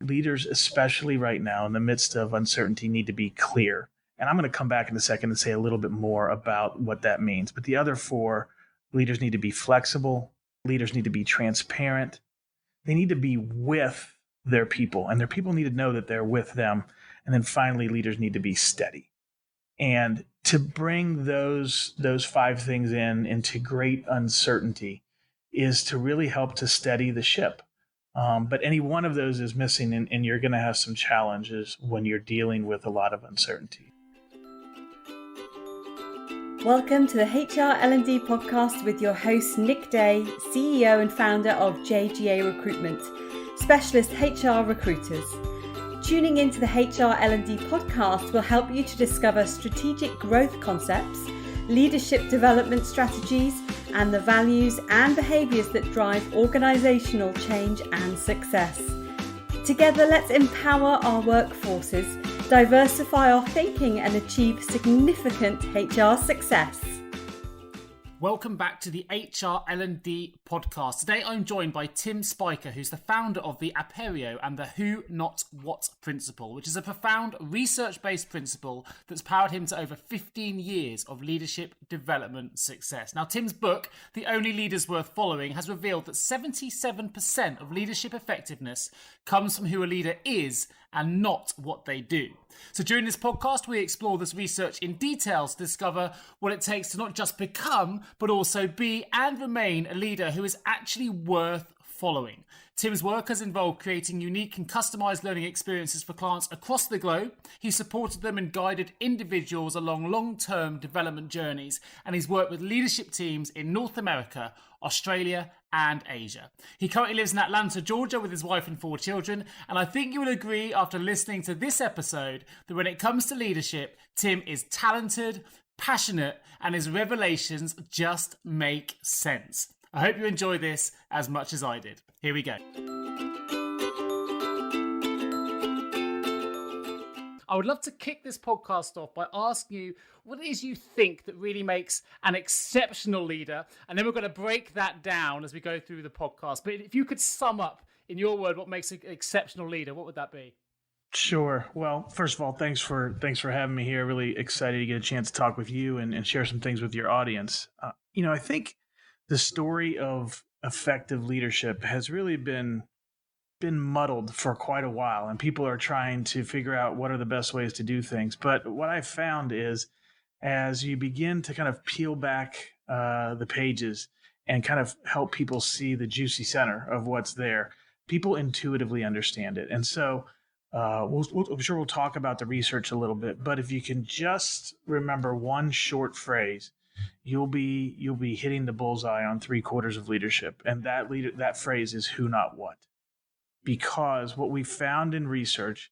leaders, especially right now in the midst of uncertainty, need to be clear. And I'm going to come back in a second and say a little bit more about what that means. But the other four, leaders need to be flexible. Leaders need to be transparent. They need to be with their people, and their people need to know that they're with them. And then finally, leaders need to be steady. And to bring those five things into great uncertainty is to really help to steady the ship. But any one of those is missing, and you're going to have some challenges when you're dealing with a lot of uncertainty. Welcome to the HR L&D Podcast with your host, Nick Day, CEO and founder of JGA Recruitment, specialist HR recruiters. Tuning into the HR L&D Podcast will help you to discover strategic growth concepts, leadership development strategies, and the values and behaviours that drive organisational change and success. Together, let's empower our workforces, diversify our thinking, and achieve significant HR success. Welcome back to the HR L&D Podcast. Today I'm joined by Tim Spiker, who's the founder of the Aperio and the Who Not What principle, which is a profound research-based principle that's powered him to over 15 years of leadership development success. Now, Tim's book, The Only Leaders Worth Following, has revealed that 77% of leadership effectiveness comes from who a leader is and not what they do. So during this podcast, we explore this research in detail to discover what it takes to not just become, but also be and remain a leader who is actually worth following. Tim's work has involved creating unique and customized learning experiences for clients across the globe. He supported them and guided individuals along long-term development journeys, and he's worked with leadership teams in North America, Australia, and Asia. He currently lives in Atlanta, Georgia with his wife and 4 children, and I think you will agree after listening to this episode that when it comes to leadership, Tim is talented, passionate, and his revelations just make sense. I hope you enjoy this as much as I did. Here we go. I would love to kick this podcast off by asking you what it is you think that really makes an exceptional leader, and then we're going to break that down as we go through the podcast. But if you could sum up in your word what makes an exceptional leader, what would that be? Sure. Well, first of all, thanks for having me here. Really excited to get a chance to talk with you and share some things with your audience. I think the story of effective leadership has really been muddled for quite a while, and people are trying to figure out what are the best ways to do things. But what I've found is as you begin to kind of peel back the pages and kind of help people see the juicy center of what's there, people intuitively understand it. And so I'm sure we'll talk about the research a little bit, but if you can just remember one short phrase, you'll be hitting the bullseye on 3/4 of leadership. And that phrase is who, not what. Because what we found in research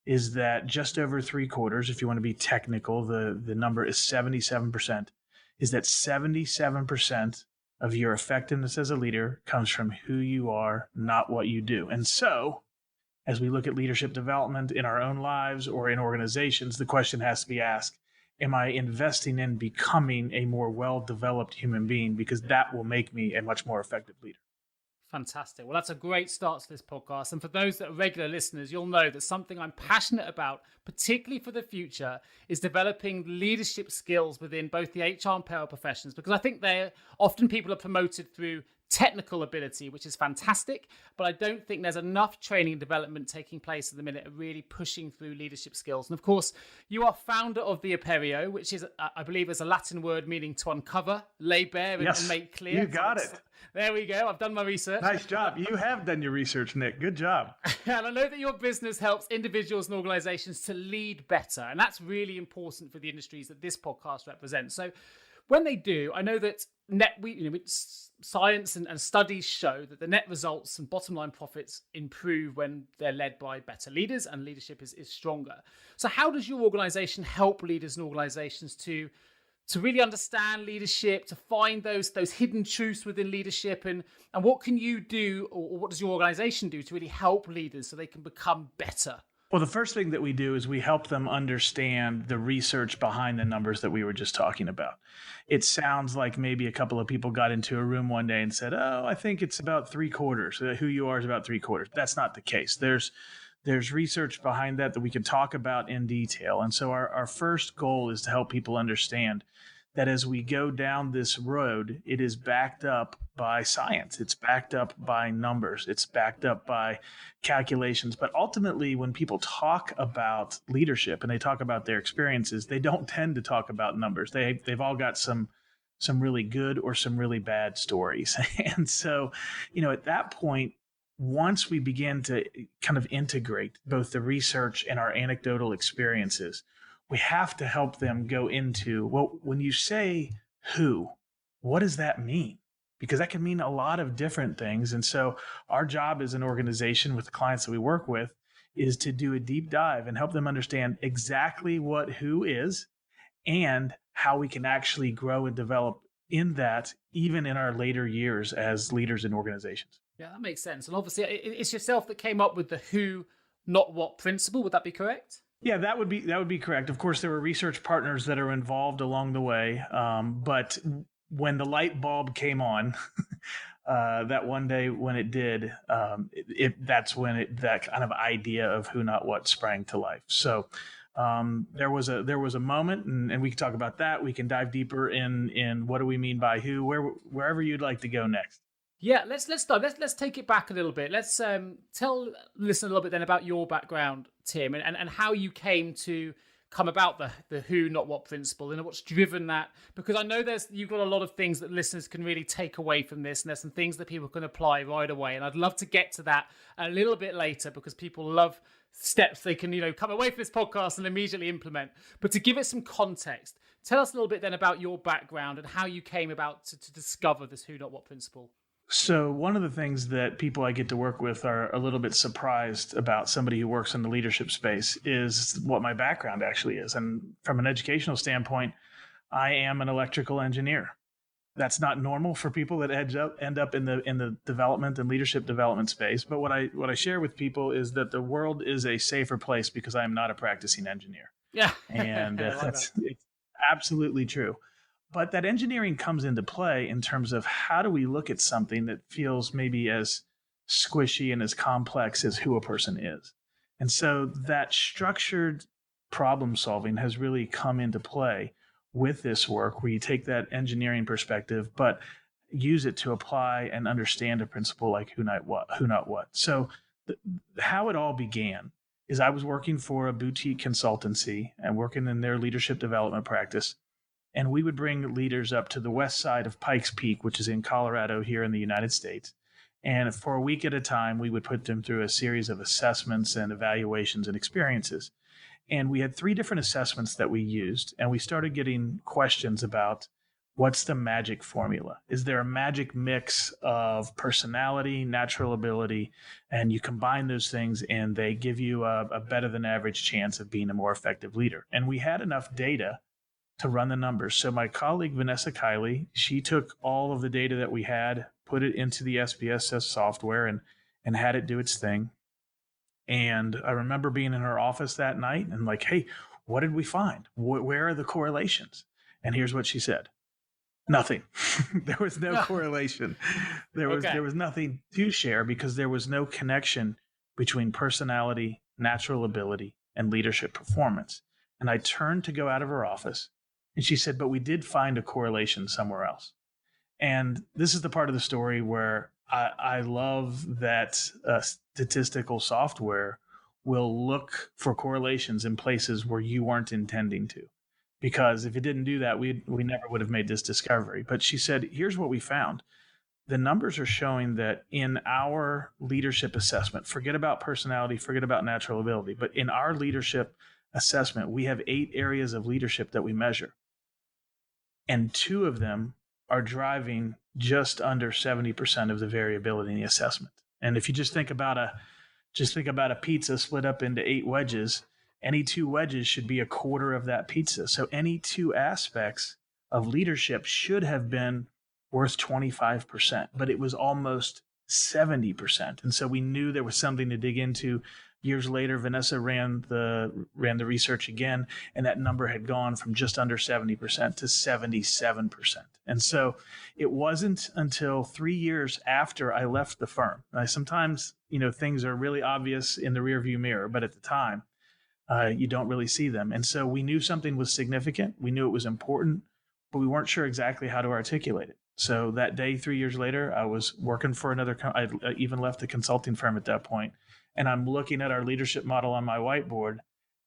is that just over 3/4, if you want to be technical, the number is 77%, is that 77% of your effectiveness as a leader comes from who you are, not what you do. And so, as we look at leadership development in our own lives or in organizations, the question has to be asked, am I investing in becoming a more well-developed human being? Because that will make me a much more effective leader. Fantastic. Well, that's a great start to this podcast. And for those that are regular listeners, you'll know that something I'm passionate about, particularly for the future, is developing leadership skills within both the HR and payroll professions, because I think often people are promoted through technical ability, which is fantastic, but I don't think there's enough training and development taking place at the minute of really pushing through leadership skills. And of course, you are founder of the Aperio, which is, I believe, is a Latin word meaning to uncover, lay bare, and make clear. You got it. There we go. I've done my research. Nice job. You have done your research, Nick. Good job. And I know that your business helps individuals and organizations to lead better. And that's really important for the industries that this podcast represents. So when they do, I know that science and studies show that the net results and bottom line profits improve when they're led by better leaders and leadership is stronger. So how does your organization help leaders and organizations to really understand leadership, to find those hidden truths within leadership, and what can you do, or what does your organization do to really help leaders so they can become better? Well, the first thing that we do is we help them understand the research behind the numbers that we were just talking about. It sounds like maybe a couple of people got into a room one day and said, oh, I think it's about 3/4. Who you are is about 3/4. That's not the case. There's there's research behind that we can talk about in detail. And so our first goal is to help people understand that as we go down this road, it is backed up by science. It's backed up by numbers. It's backed up by calculations. But ultimately, when people talk about leadership and they talk about their experiences, they don't tend to talk about numbers. They've all got some really good or some really bad stories. And so, at that point, once we begin to kind of integrate both the research and our anecdotal experiences, we have to help them go into, well, when you say who, what does that mean? Because that can mean a lot of different things. And so our job as an organization with the clients that we work with is to do a deep dive and help them understand exactly what who is and how we can actually grow and develop in that, even in our later years as leaders in organizations. Yeah, that makes sense. And obviously it's yourself that came up with the who, not what principle. Would that be correct? Yeah, that would be correct. Of course, there were research partners that are involved along the way. But when the light bulb came on, that one day when it did, that's when that kind of idea of who, not what sprang to life. So there was a moment, and we can talk about that. We can dive deeper in what do we mean by who, wherever you'd like to go next. Yeah, let's start. Let's take it back a little bit. Let's tell listen a little bit then about your background, Tim, and how you came to come about the who, not what principle, and what's driven that. Because I know you've got a lot of things that listeners can really take away from this, and there's some things that people can apply right away. And I'd love to get to that a little bit later, because people love steps they can come away from this podcast and immediately implement. But to give it some context, tell us a little bit then about your background and how you came about to discover this who, not what principle. So one of the things that people I get to work with are a little bit surprised about somebody who works in the leadership space is what my background actually is. And from an educational standpoint, I am an electrical engineer. That's not normal for people that end up in the development and leadership development space. But what I share with people is that the world is a safer place because I am not a practicing engineer. Yeah, and it's absolutely true. But that engineering comes into play in terms of how do we look at something that feels maybe as squishy and as complex as who a person is. And so that structured problem solving has really come into play with this work, where you take that engineering perspective, but use it to apply and understand a principle like who, not what. So how it all began is I was working for a boutique consultancy and working in their leadership development practice. And we would bring leaders up to the west side of Pikes Peak, which is in Colorado here in the United States. And for a week at a time, we would put them through a series of assessments and evaluations and experiences. And we had 3 different assessments that we used. And we started getting questions about what's the magic formula? Is there a magic mix of personality, natural ability, and you combine those things and they give you a better than average chance of being a more effective leader? And we had enough data to run the numbers. So my colleague, Vanessa Kiley, she took all of the data that we had, put it into the SPSS software and had it do its thing. And I remember being in her office that night and like, hey, what did we find? Where are the correlations? And here's what she said. Nothing. There was no correlation. There was nothing to share because there was no connection between personality, natural ability, and leadership performance. And I turned to go out of her office. And she said, but we did find a correlation somewhere else. And this is the part of the story where I love that statistical software will look for correlations in places where you weren't intending to. Because if it didn't do that, we never would have made this discovery. But she said, here's what we found. The numbers are showing that in our leadership assessment, forget about personality, forget about natural ability, but in our leadership assessment, we have 8 areas of leadership that we measure. And 2 of them are driving just under 70% of the variability in the assessment. And if you just think about a pizza split up into 8 wedges, any 2 wedges should be a quarter of that pizza. So any 2 aspects of leadership should have been worth 25%, but it was almost 70%. And so we knew there was something to dig into Years later, Vanessa ran the research again, and that number had gone from just under 70% to 77%. And so it wasn't until 3 years after I left the firm. Sometimes, things are really obvious in the rearview mirror, but at the time, you don't really see them. And so we knew something was significant. We knew it was important, but we weren't sure exactly how to articulate it. So that day, 3 years later, I was working for I even left the consulting firm at that point. And I'm looking at our leadership model on my whiteboard,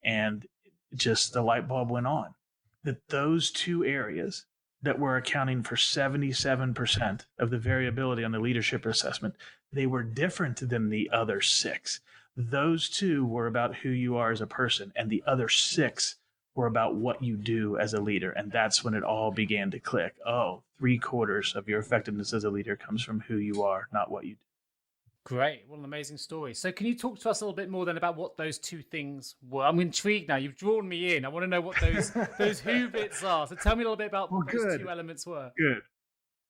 and just the light bulb went on. That those two areas that were accounting for 77% of the variability on the leadership assessment, they were different than the other 6. Those 2 were about who you are as a person, and the other 6 were about what you do as a leader. And that's when it all began to click. Oh, 3/4 of your effectiveness as a leader comes from who you are, not what you do. Great. What an amazing story. So can you talk to us a little bit more then about what those 2 things were? I'm intrigued now. You've drawn me in. I want to know what those who bits are. So tell me a little bit about what those 2 elements were.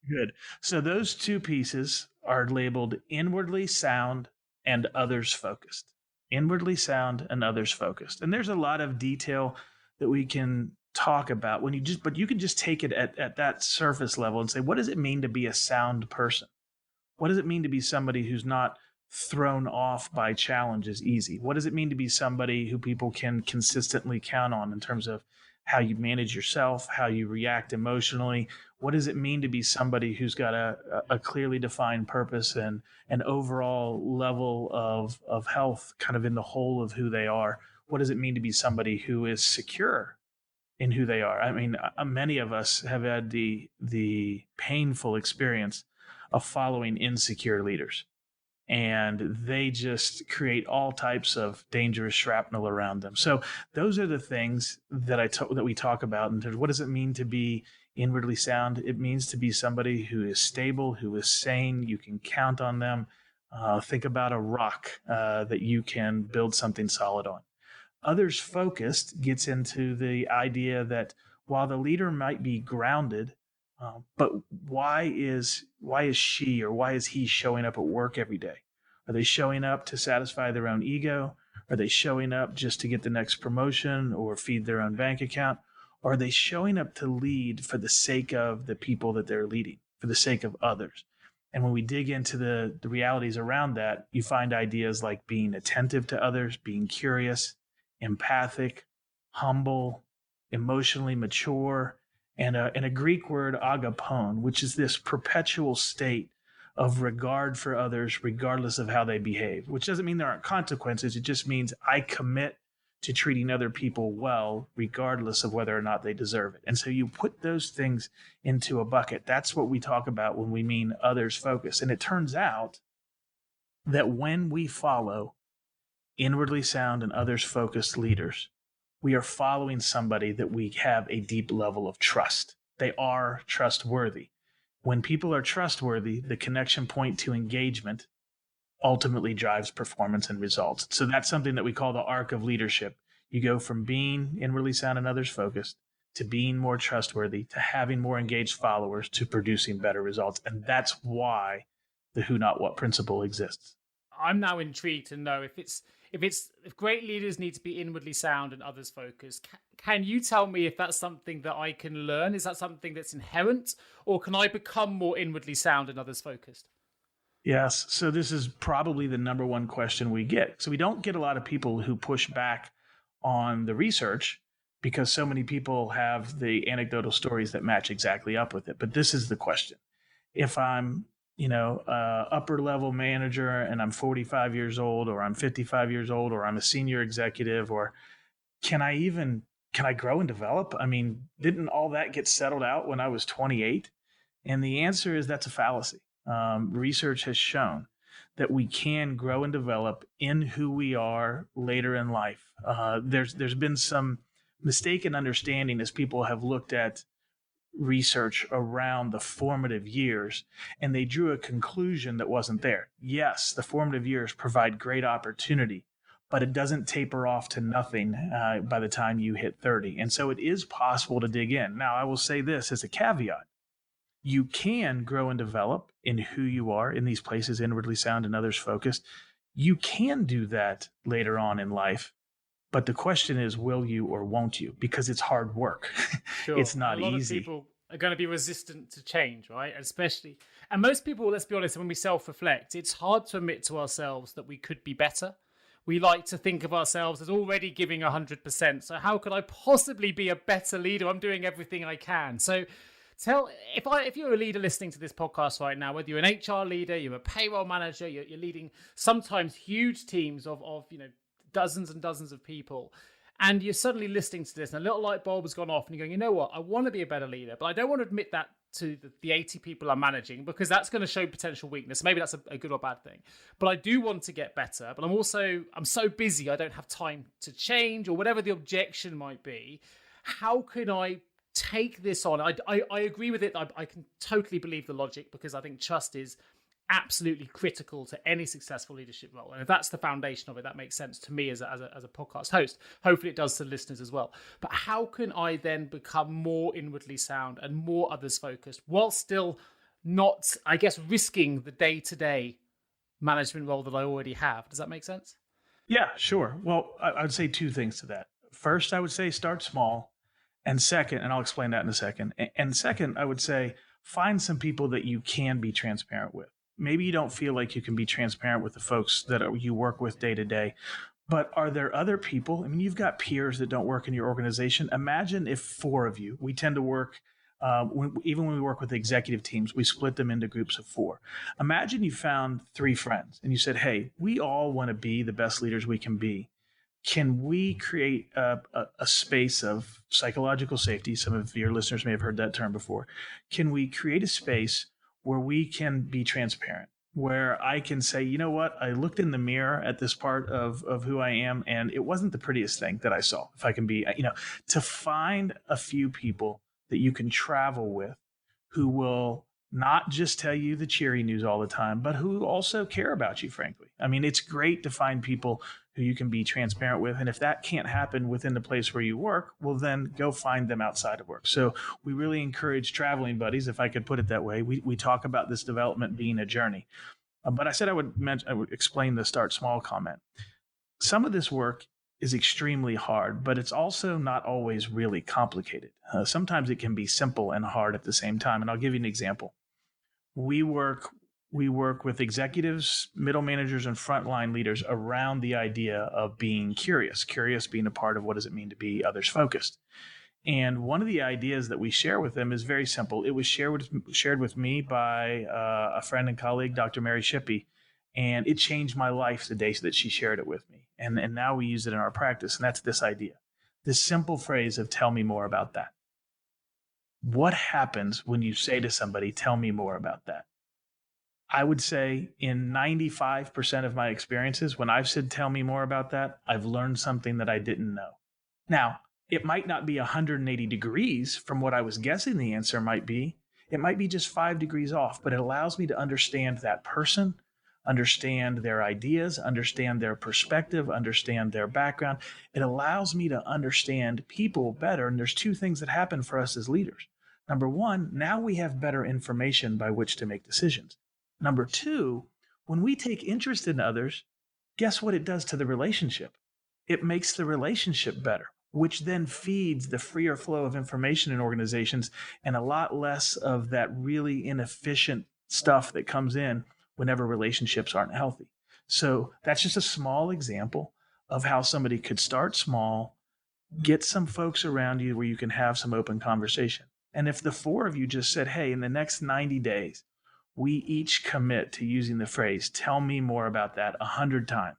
Good. So those 2 pieces are labeled inwardly sound and others focused. Inwardly sound and others focused. And there's a lot of detail that we can talk about but you can just take it at that surface level and say, what does it mean to be a sound person? What does it mean to be somebody who's not thrown off by challenges easy? What does it mean to be somebody who people can consistently count on in terms of how you manage yourself, how you react emotionally? What does it mean to be somebody who's got a clearly defined purpose and an overall level of health kind of in the whole of who they are? What does it mean to be somebody who is secure in who they are? I mean, many of us have had the painful experience of following insecure leaders, and they just create all types of dangerous shrapnel around them. So those are the things that we talk about in terms of what does it mean to be inwardly sound? It means to be somebody who is stable, who is sane. You can count on them. Think about a rock that you can build something solid on. Others focused gets into the idea that while the leader might be grounded, but why is she or why is he showing up at work every day? Are they showing up to satisfy their own ego? Are they showing up just to get the next promotion or feed their own bank account? Or are they showing up to lead for the sake of the people that they're leading, for the sake of others? And when we dig into the realities around that, you find ideas like being attentive to others, being curious, empathic, humble, emotionally mature, and a Greek word, agapon, which is this perpetual state of regard for others regardless of how they behave, which doesn't mean there aren't consequences. It just means I commit to treating other people well regardless of whether or not they deserve it. And so you put those things into a bucket. That's what we talk about when we mean others focused. And it turns out that when we follow inwardly sound and others focused leaders, we are following somebody that we have a deep level of trust. They are trustworthy. When people are trustworthy, the connection point to engagement ultimately drives performance and results. So that's something that we call the arc of leadership. You go from being inwardly sound and others focused to being more trustworthy, to having more engaged followers, to producing better results. And that's why the who, not what principle exists. I'm now intrigued to know if great leaders need to be inwardly sound and others focused. Can you tell me if that's something that I can learn? Is that something that's inherent, or can I become more inwardly sound and others focused? Yes. So this is probably the number one question we get. So we don't get a lot of people who push back on the research because so many people have the anecdotal stories that match exactly up with it. But this is the question. If I'm upper level manager and I'm 45 years old, or I'm 55 years old, or I'm a senior executive, or can I grow and develop? I mean, didn't all that get settled out when I was 28? And the answer is that's a fallacy. Research has shown that we can grow and develop in who we are later in life. There's been some mistaken understanding as people have looked at research around the formative years, and they drew a conclusion that wasn't there. Yes, the formative years provide great opportunity, but it doesn't taper off to nothing by the time you hit 30. And so it is possible to dig in. Now, I will say this as a caveat. You can grow and develop in who you are in these places, inwardly sound and others focused. You can do that later on in life, but the question is, will you or won't you? Because it's hard work. Sure. It's And a not lot of easy. people are going to be resistant to change, right? And most people, let's be honest, when we self-reflect, it's hard to admit to ourselves that we could be better. We like to think of ourselves as already giving 100%. So how could I possibly be a better leader? I'm doing everything I can. So if you're a leader listening to this podcast right now, whether you're an HR leader, you're a payroll manager, you're leading sometimes huge teams of dozens and dozens of people, and you're suddenly listening to this and a little light bulb has gone off and you're going, you know what, I want to be a better leader, but I don't want to admit that to the 80 people I'm managing because that's going to show potential weakness. Maybe that's a good or bad thing, but I do want to get better, but I'm so busy I don't have time to change, or whatever the objection might be. How can I take this on? I agree with it. I can totally believe the logic, because I think trust is absolutely critical to any successful leadership role. And if that's the foundation of it, that makes sense to me as a podcast host. Hopefully it does to listeners as well. But how can I then become more inwardly sound and more others focused while still not, I guess, risking the day-to-day management role that I already have? Does that make sense? Yeah, sure. Well, I would say two things to that. First, I would say start small. And second, and I'll explain that in a second. And second, I would say find some people that you can be transparent with. Maybe you don't feel like you can be transparent with the folks that you work with day to day, but are there other people? I mean, you've got peers that don't work in your organization. Imagine if 4 of you, we tend to work, even when we work with executive teams, we split them into groups of 4. Imagine you found 3 friends and you said, hey, we all want to be the best leaders we can be. Can we create a space of psychological safety? Some of your listeners may have heard that term before. Can we create a space where we can be transparent, where I can say, you know what, I looked in the mirror at this part of who I am, and it wasn't the prettiest thing that I saw. If I can be, to find a few people that you can travel with who will not just tell you the cheery news all the time, but who also care about you, frankly. I mean, it's great to find people who you can be transparent with. And if that can't happen within the place where you work, well, then go find them outside of work. So we really encourage traveling buddies, if I could put it that way. We talk about this development being a journey. But I said I would explain the start small comment. Some of this work is extremely hard, but it's also not always really complicated. Sometimes it can be simple and hard at the same time. And I'll give you an example. We work with executives, middle managers, and frontline leaders around the idea of being curious being a part of what does it mean to be others focused. And one of the ideas that we share with them is very simple. It was shared with me by a friend and colleague, Dr. Mary Shippey, and it changed my life the day that she shared it with me. And now we use it in our practice, and that's this idea, this simple phrase of tell me more about that. What happens when you say to somebody, tell me more about that? I would say in 95% of my experiences, when I've said, tell me more about that, I've learned something that I didn't know. Now, it might not be 180 degrees from what I was guessing the answer might be. It might be just 5 degrees off, but it allows me to understand that person, understand their ideas, understand their perspective, understand their background. It allows me to understand people better. And there's 2 things that happen for us as leaders. Number 1, now we have better information by which to make decisions. Number 2, when we take interest in others, guess what it does to the relationship? It makes the relationship better, which then feeds the freer flow of information in organizations and a lot less of that really inefficient stuff that comes in whenever relationships aren't healthy. So that's just a small example of how somebody could start small, get some folks around you where you can have some open conversation. And if the 4 of you just said, hey, in the next 90 days, we each commit to using the phrase, tell me more about that 100 times.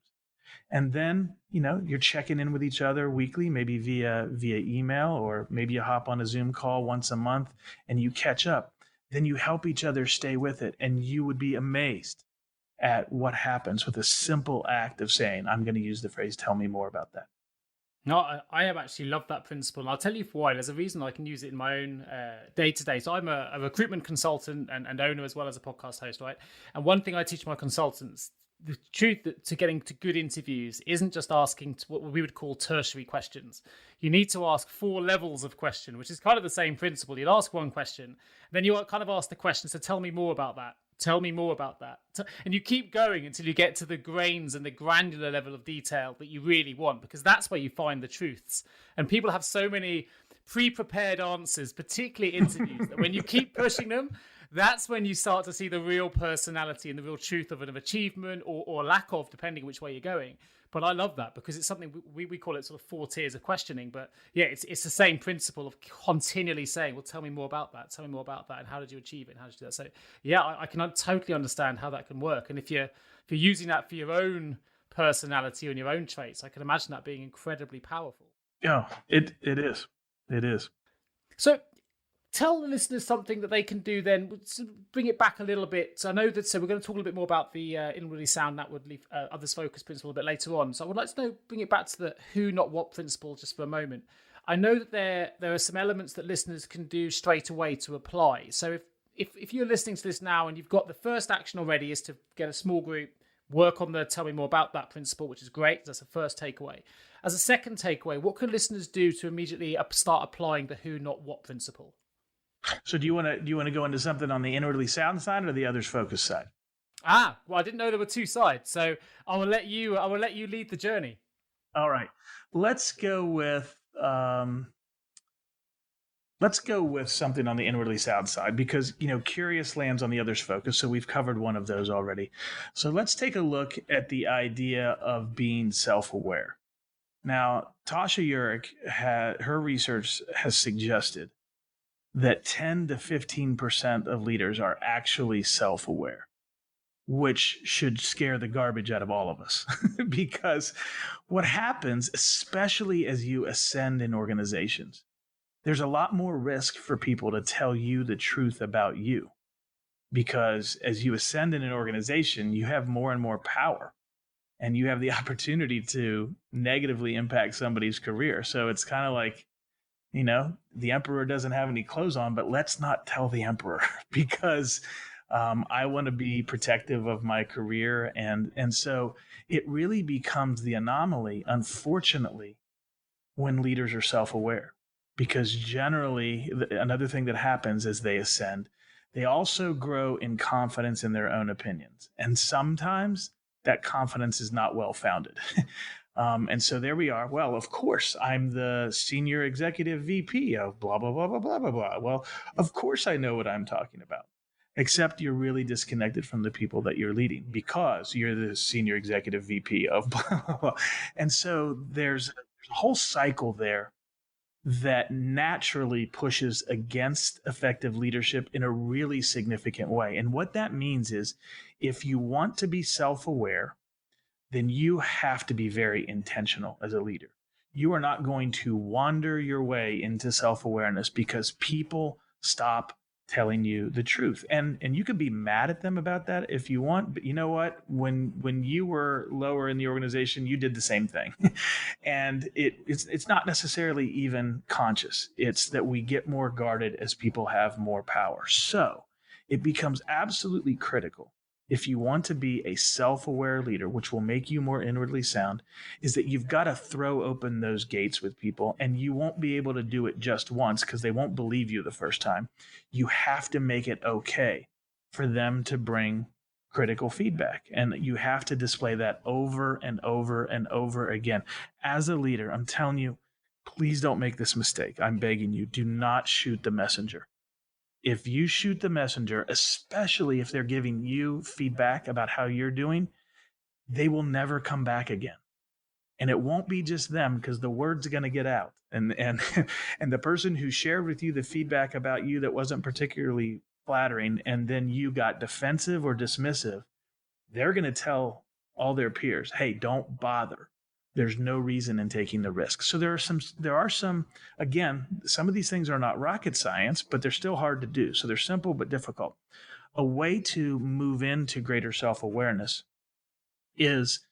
And then, you're checking in with each other weekly, maybe via email, or maybe you hop on a Zoom call once a month and you catch up. Then you help each other stay with it. And you would be amazed at what happens with a simple act of saying, I'm going to use the phrase, tell me more about that. No, I have actually loved that principle. And I'll tell you why. There's a reason I can use it in my own day-to-day. So I'm a recruitment consultant and owner as well as a podcast host, right? And one thing I teach my consultants, the truth to getting to good interviews isn't just asking what we would call tertiary questions. You need to ask 4 levels of question, which is kind of the same principle. You'd ask one question, then you kind of ask the question, so tell me more about that. Tell me more about that. And you keep going until you get to the grains and the granular level of detail that you really want, because that's where you find the truths. And people have so many pre-prepared answers, particularly interviews, that when you keep pushing them, that's when you start to see the real personality and the real truth of an achievement or lack of, depending which way you're going. But I love that because it's something we call it sort of 4 tiers of questioning. But yeah, it's the same principle of continually saying, well, tell me more about that. Tell me more about that. And how did you achieve it? And how did you do that? So yeah, I can totally understand how that can work. And if you're using that for your own personality and your own traits, I can imagine that being incredibly powerful. Yeah, it is. It is. So tell the listeners something that they can do then. Bring it back a little bit. So I know that, so we're going to talk a little bit more about the inwardly sound, that would leave others focus principle a bit later on. So I would like to know, bring it back to the who, not what principle just for a moment. I know that there are some elements that listeners can do straight away to apply. So if you're listening to this now and you've got the first action already is to get a small group, work on the tell me more about that principle, which is great. That's the first takeaway. As a second takeaway, what can listeners do to immediately start applying the who, not what principle? So do you want to go into something on the inwardly sound side or the others focus side? Well, I didn't know there were 2 sides, so I will let you lead the journey. All right, let's go with something on the inwardly sound side because curious lands on the others focus. So we've covered one of those already. So let's take a look at the idea of being self-aware. Now, Tasha Eurich her research has suggested that 10 to 15% of leaders are actually self-aware, which should scare the garbage out of all of us. Because what happens, especially as you ascend in organizations, there's a lot more risk for people to tell you the truth about you. Because as you ascend in an organization, you have more and more power. And you have the opportunity to negatively impact somebody's career. So it's kind of like, the emperor doesn't have any clothes on, but let's not tell the emperor because I want to be protective of my career. And so it really becomes the anomaly, unfortunately, when leaders are self-aware, because generally another thing that happens as they ascend, they also grow in confidence in their own opinions. And sometimes that confidence is not well-founded. And so there we are. Well, of course, I'm the senior executive VP of blah, blah, blah, blah, blah, blah, blah. Well, of course I know what I'm talking about, except you're really disconnected from the people that you're leading because you're the senior executive VP of blah, blah, blah. And so there's a whole cycle there that naturally pushes against effective leadership in a really significant way. And what that means is if you want to be self-aware, then you have to be very intentional as a leader. You are not going to wander your way into self-awareness because people stop telling you the truth. And you can be mad at them about that if you want, but you know what? When you were lower in the organization, you did the same thing. And it's not necessarily even conscious. It's that we get more guarded as people have more power. So it becomes absolutely critical if you want to be a self-aware leader, which will make you more inwardly sound, is that you've got to throw open those gates with people, and you won't be able to do it just once because they won't believe you the first time. You have to make it okay for them to bring critical feedback, and you have to display that over and over and over again. As a leader, I'm telling you, please don't make this mistake. I'm begging you, do not shoot the messenger. If you shoot the messenger, especially if they're giving you feedback about how you're doing, they will never come back again. And it won't be just them because the word's going to get out. And the person who shared with you the feedback about you that wasn't particularly flattering, and then you got defensive or dismissive, they're going to tell all their peers, hey, don't bother. There's no reason in taking the risk. So there are some, again, some of these things are not rocket science, but they're still hard to do. So they're simple but difficult. A way to move into greater self-awareness is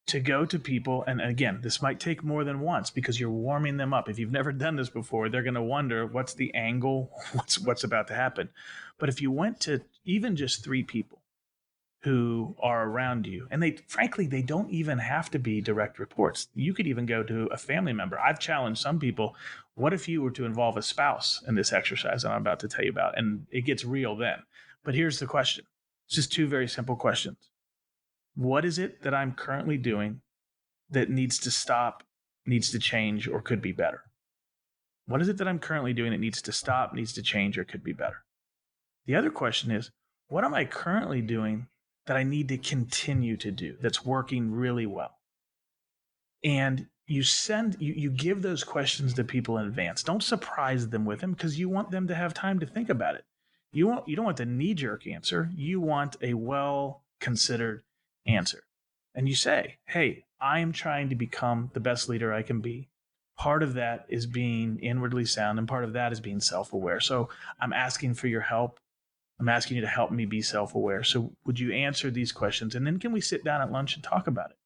to go to people, and again, this might take more than once because you're warming them up. If you've never done this before, they're going to wonder what's the angle, what's about to happen. But if you went to even just 3 people who are around you, and they don't even have to be direct reports. You could even go to a family member. I've challenged some people, what if you were to involve a spouse in this exercise that I'm about to tell you about? And it gets real then. But here's the question. It's just two very simple questions. What is it that I'm currently doing that needs to stop, needs to change, or could be better? What is it that I'm currently doing that needs to stop, needs to change, or could be better? The other question is, what am I currently doing that I need to continue to do that's working really well? And you give those questions to people in advance. Don't surprise them with them, because you want them to have time to think about it. You don't want the knee-jerk answer. You want a well-considered answer. And you say, hey, I am trying to become the best leader I can be. Part of that is being inwardly sound, and part of that is being self-aware. So I'm asking for your help. I'm asking you to help me be self-aware. So would you answer these questions? And then can we sit down at lunch and talk about it?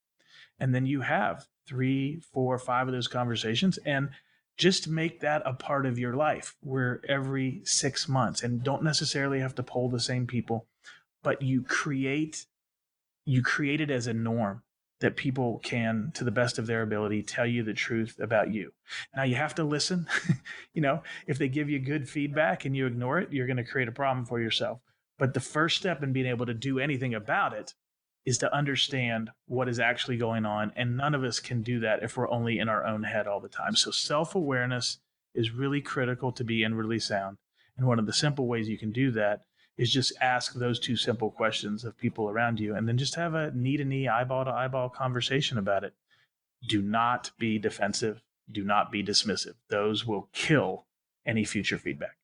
And then you have 3, 4, 5 of those conversations, and just make that a part of your life, where every 6 months, and don't necessarily have to poll the same people, but you create it as a norm that people can, to the best of their ability, tell you the truth about you. Now you have to listen. If they give you good feedback and you ignore it, you're going to create a problem for yourself. But the first step in being able to do anything about it is to understand what is actually going on. And none of us can do that if we're only in our own head all the time. So self-awareness is really critical to be inwardly sound. And one of the simple ways you can do that is just ask those two simple questions of people around you, and then just have a knee-to-knee, eyeball-to-eyeball conversation about it. Do not be defensive. Do not be dismissive. Those will kill any future feedback.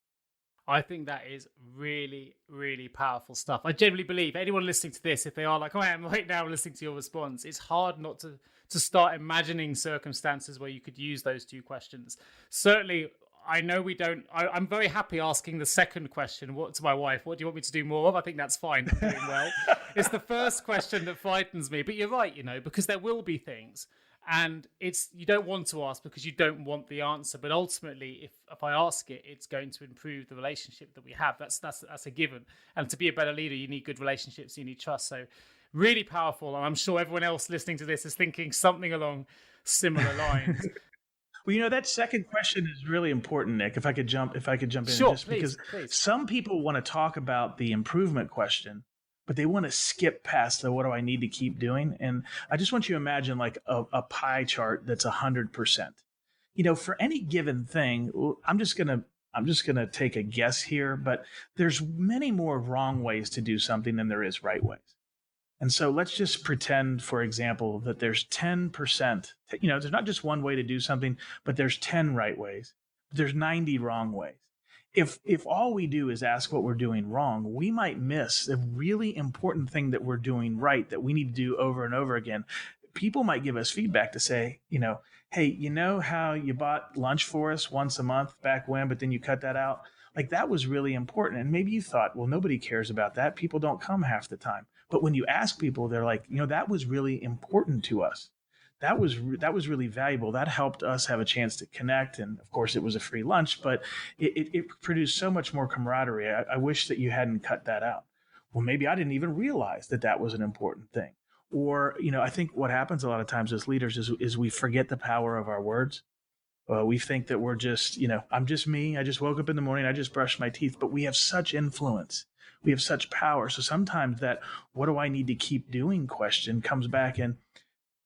I think that is really, really powerful stuff. I generally believe anyone listening to this, if they are like I am right now listening to your response, it's hard not to start imagining circumstances where you could use those two questions. Certainly, I know we don't. I'm very happy asking the second question to my wife. What do you want me to do more of? I think that's fine. I'm doing well. It's the first question that frightens me. But you're right, because there will be things. And you don't want to ask because you don't want the answer. But ultimately, if I ask it, it's going to improve the relationship that we have. That's a given. And to be a better leader, you need good relationships. You need trust. So really powerful. And I'm sure everyone else listening to this is thinking something along similar lines. Well, that second question is really important, Nick. If I could jump in, sure, just please. Some people want to talk about the improvement question, but they want to skip past the what do I need to keep doing. And I just want you to imagine like a pie chart that's 100%. For any given thing, I'm just gonna take a guess here, but there's many more wrong ways to do something than there is right ways. And so let's just pretend, for example, that there's 10%, there's not just one way to do something, but there's 10 right ways. But there's 90 wrong ways. If all we do is ask what we're doing wrong, we might miss a really important thing that we're doing right that we need to do over and over again. People might give us feedback to say, hey, how you bought lunch for us once a month back when, but then you cut that out? Like that was really important. And maybe you thought, well, nobody cares about that. People don't come half the time. But when you ask people, they're like, that was really important to us. That was really valuable. That helped us have a chance to connect. And of course, it was a free lunch, but it produced so much more camaraderie. I wish that you hadn't cut that out. Well, maybe I didn't even realize that was an important thing. Or, I think what happens a lot of times as leaders is we forget the power of our words. We think that we're just, I'm just me. I just woke up in the morning. I just brushed my teeth. But we have such influence. We have such power. So sometimes that what do I need to keep doing question comes back and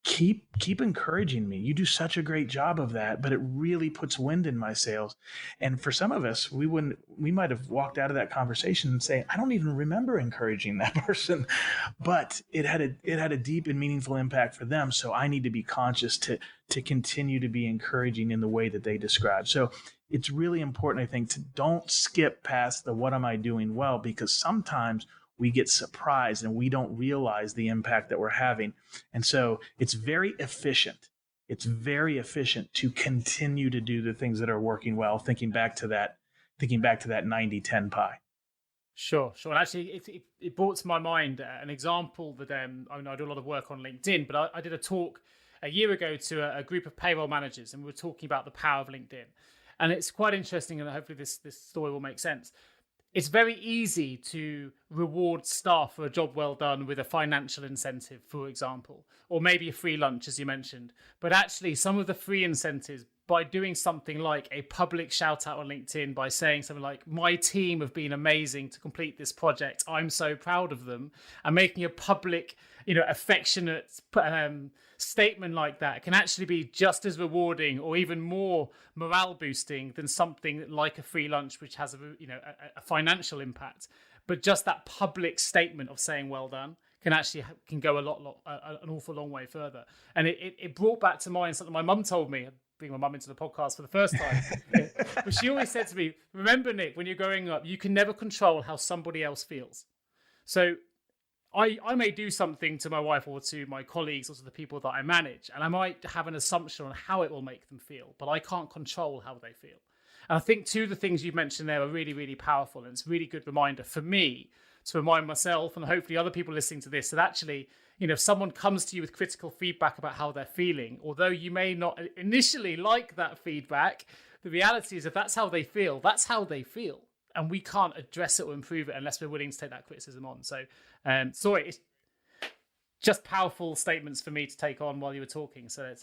keep encouraging me. You do such a great job of that, but it really puts wind in my sails. And for some of us, we might have walked out of that conversation and say, I don't even remember encouraging that person, but it had a deep and meaningful impact for them. So I need to be conscious to continue to be encouraging in the way that they describe. So it's really important, I think, to don't skip past the what am I doing well, because sometimes we get surprised and we don't realize the impact that we're having. And so it's very efficient. It's very efficient to continue to do the things that are working well, thinking back to that 90-10 pie. Sure. And actually, it brought to my mind an example that I do a lot of work on LinkedIn, but I did a talk a year ago to a group of payroll managers, and we were talking about the power of LinkedIn. And it's quite interesting, and hopefully this story will make sense. It's very easy to reward staff for a job well done with a financial incentive, for example, or maybe a free lunch, as you mentioned. But actually, some of the free incentives by doing something like a public shout out on LinkedIn, by saying something like, my team have been amazing to complete this project, I'm so proud of them, and making a public, affectionate statement like that can actually be just as rewarding or even more morale boosting than something like a free lunch, which has a financial impact. But just that public statement of saying well done can go an awful long way further. And it brought back to mind something my mum told me, bring my mum into the podcast for the first time. But she always said to me, remember, Nick, when you're growing up, you can never control how somebody else feels. So I may do something to my wife or to my colleagues or to the people that I manage, and I might have an assumption on how it will make them feel, but I can't control how they feel. And I think two of the things you've mentioned there are really, really powerful, and it's a really good reminder for me to remind myself and hopefully other people listening to this that actually, if someone comes to you with critical feedback about how they're feeling, although you may not initially like that feedback, the reality is if that's how they feel, that's how they feel. And we can't address it or improve it unless we're willing to take that criticism on. So, it's just powerful statements for me to take on while you were talking. So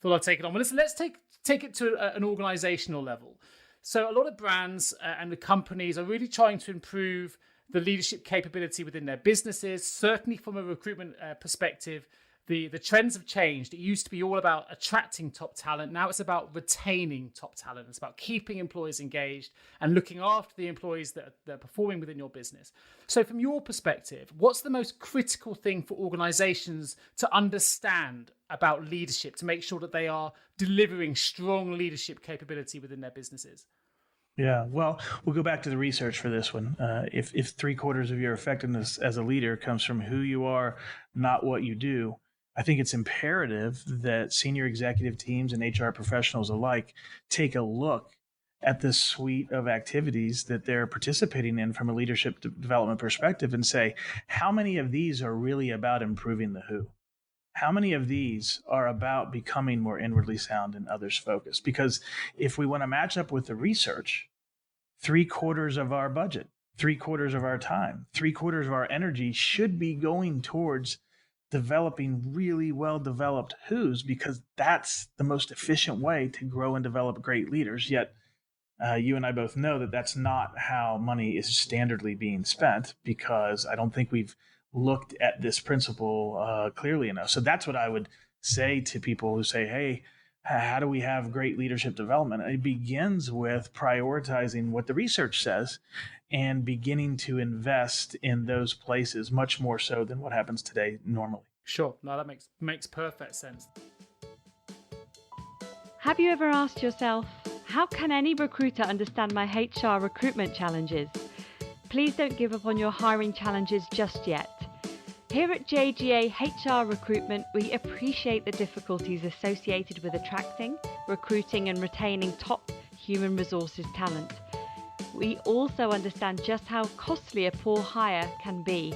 thought I'd take it on. Well, let's take it to an organizational level. So a lot of brands and the companies are really trying to improve the leadership capability within their businesses. Certainly from a recruitment perspective, the trends have changed. It used to be all about attracting top talent. Now it's about retaining top talent. It's about keeping employees engaged and looking after the employees that are performing within your business. So from your perspective, what's the most critical thing for organizations to understand about leadership to make sure that they are delivering strong leadership capability within their businesses? Yeah, well, we'll go back to the research for this one. If 3/4 of your effectiveness as a leader comes from who you are, not what you do, I think it's imperative that senior executive teams and HR professionals alike take a look at this suite of activities that they're participating in from a leadership development perspective and say, how many of these are really about improving the who? How many of these are about becoming more inwardly sound and others focused? Because if we want to match up with the research, 3/4 of our budget, 3/4 of our time, 3/4 of our energy should be going towards developing really well-developed who's, because that's the most efficient way to grow and develop great leaders. Yet you and I both know that that's not how money is standardly being spent, because I don't think we've looked at this principle clearly enough. So that's what I would say to people who say, hey, how do we have great leadership development? It begins with prioritizing what the research says and beginning to invest in those places much more so than what happens today normally. Sure. No, that makes perfect sense. Have you ever asked yourself, how can any recruiter understand my HR recruitment challenges? Please don't give up on your hiring challenges just yet. Here at JGA HR Recruitment, we appreciate the difficulties associated with attracting, recruiting and retaining top human resources talent. We also understand just how costly a poor hire can be.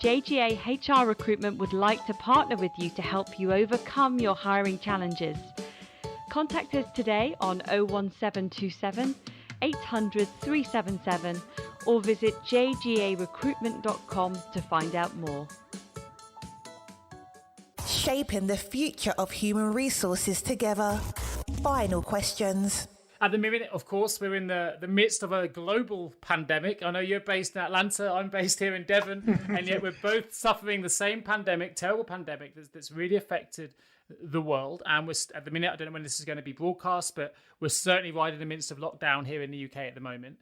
JGA HR Recruitment would like to partner with you to help you overcome your hiring challenges. Contact us today on 01727 800 377 or visit jgarecruitment.com to find out more. Shaping the future of human resources together. Final questions. At the minute, of course, we're in the midst of a global pandemic. I know you're based in Atlanta, I'm based here in Devon, and yet we're both suffering the same pandemic, terrible pandemic that's really affected the world. And we're at the minute, I don't know when this is going to be broadcast, but we're certainly right in the midst of lockdown here in the UK at the moment.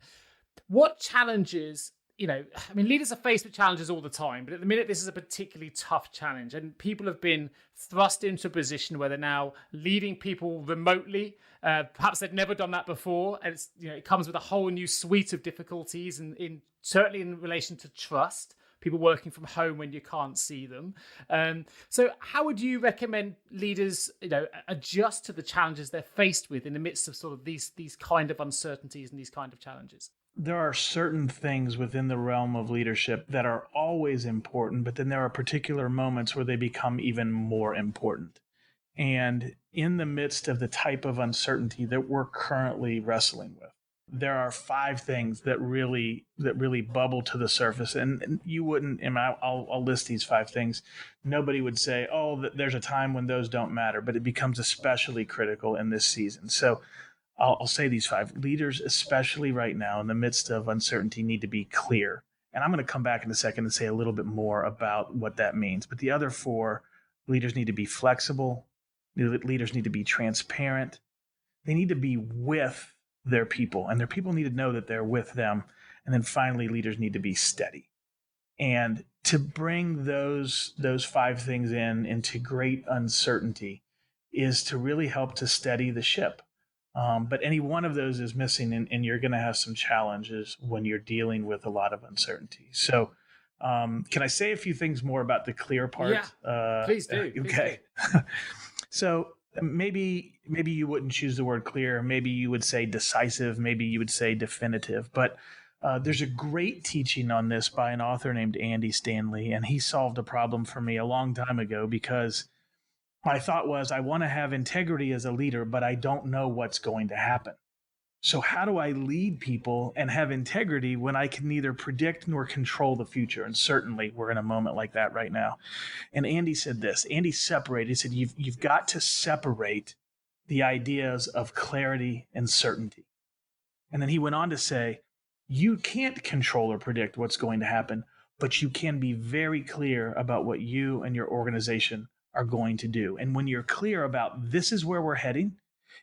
What challenges, leaders are faced with challenges all the time, but at the minute, this is a particularly tough challenge. And people have been thrust into a position where they're now leading people remotely. Perhaps they've never done that before. And it comes with a whole new suite of difficulties, and certainly in relation to trust, people working from home when you can't see them. So how would you recommend leaders, adjust to the challenges they're faced with in the midst of sort of these kind of uncertainties and these kind of challenges? There are certain things within the realm of leadership that are always important, but then there are particular moments where they become even more important. And in the midst of the type of uncertainty that we're currently wrestling with, there are 5 things that really bubble to the surface, and you wouldn't. And I'll list these 5 things. Nobody would say, "Oh, there's a time when those don't matter," but it becomes especially critical in this season. So I'll say these 5. Leaders, especially right now in the midst of uncertainty, need to be clear. And I'm going to come back in a second and say a little bit more about what that means. But the other 4, leaders need to be flexible. Leaders need to be transparent. They need to be with their people, and their people need to know that they're with them. And then finally, leaders need to be steady. And to bring those 5 things into great uncertainty is to really help to steady the ship. But any one of those is missing, and you're going to have some challenges when you're dealing with a lot of uncertainty. So can I say a few things more about the clear part? Yeah, please do. Okay. So maybe you wouldn't choose the word clear. Maybe you would say decisive. Maybe you would say definitive. But there's a great teaching on this by an author named Andy Stanley, and he solved a problem for me a long time ago, because my thought was, I want to have integrity as a leader, but I don't know what's going to happen. So how do I lead people and have integrity when I can neither predict nor control the future? And certainly we're in a moment like that right now. And Andy said this. Andy separated. He said, you've got to separate the ideas of clarity and certainty. And then he went on to say, you can't control or predict what's going to happen, but you can be very clear about what you and your organization are going to do. And when you're clear about this is where we're heading,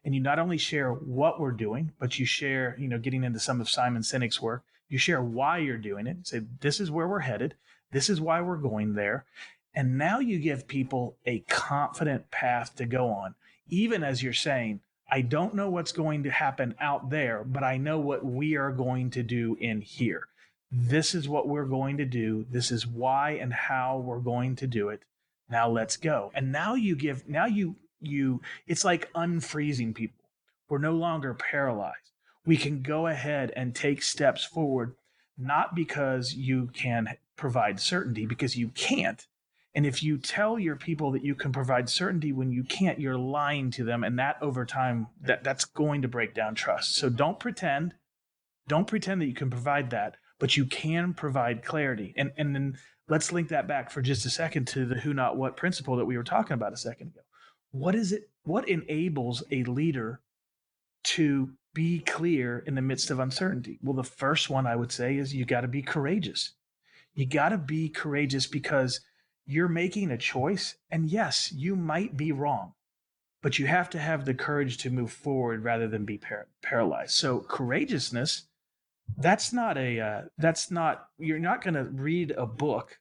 and you not only share what we're doing, but you share, getting into some of Simon Sinek's work, you share why you're doing it. Say, this is where we're headed. This is why we're going there. And now you give people a confident path to go on, even as you're saying, I don't know what's going to happen out there, but I know what we are going to do in here. This is what we're going to do. This is why and how we're going to do it. Now let's go. And now it's like unfreezing people. We're no longer paralyzed. We can go ahead and take steps forward, not because you can provide certainty, because you can't. And if you tell your people that you can provide certainty when you can't, you're lying to them. And that over time, that's going to break down trust. So don't pretend that you can provide that, but you can provide clarity. And then let's link that back for just a second to the who, not what principle that we were talking about a second ago. What is it? What enables a leader to be clear in the midst of uncertainty? Well, the first one I would say is you got to be courageous. You got to be courageous because you're making a choice. And yes, you might be wrong, but you have to have the courage to move forward rather than be paralyzed. So courageousness, you're not going to read a book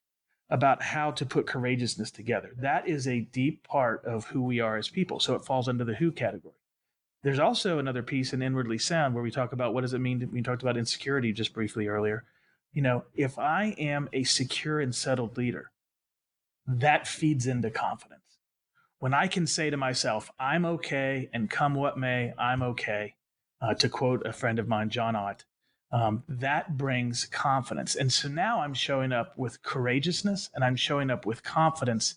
about how to put courageousness together. That is a deep part of who we are as people. So it falls under the who category. There's also another piece in Inwardly Sound where we talk about what does it mean. We talked about insecurity just briefly earlier. If I am a secure and settled leader, that feeds into confidence. When I can say to myself, I'm okay, and come what may, I'm okay, to quote a friend of mine, John Ott, that brings confidence. And so now I'm showing up with courageousness and I'm showing up with confidence.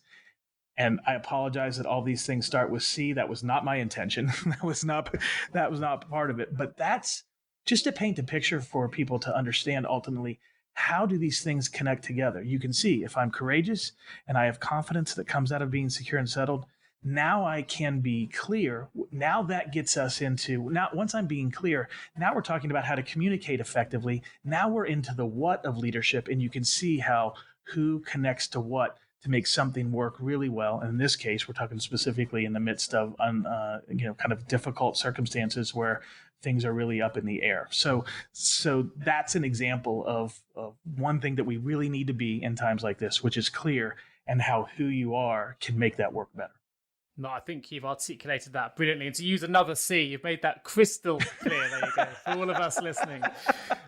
And I apologize that all these things start with C. That was not my intention. That was not part of it. But that's just to paint a picture for people to understand ultimately, how do these things connect together? You can see if I'm courageous and I have confidence that comes out of being secure and settled, now I can be clear. Now that gets us into, once I'm being clear, now we're talking about how to communicate effectively. Now we're into the what of leadership, and you can see how who connects to what to make something work really well. And in this case, we're talking specifically in the midst of kind of difficult circumstances where things are really up in the air. So that's an example of one thing that we really need to be in times like this, which is clear, and how who you are can make that work better. No, I think you've articulated that brilliantly. And to use another C, you've made that crystal clear. There you go, for all of us listening.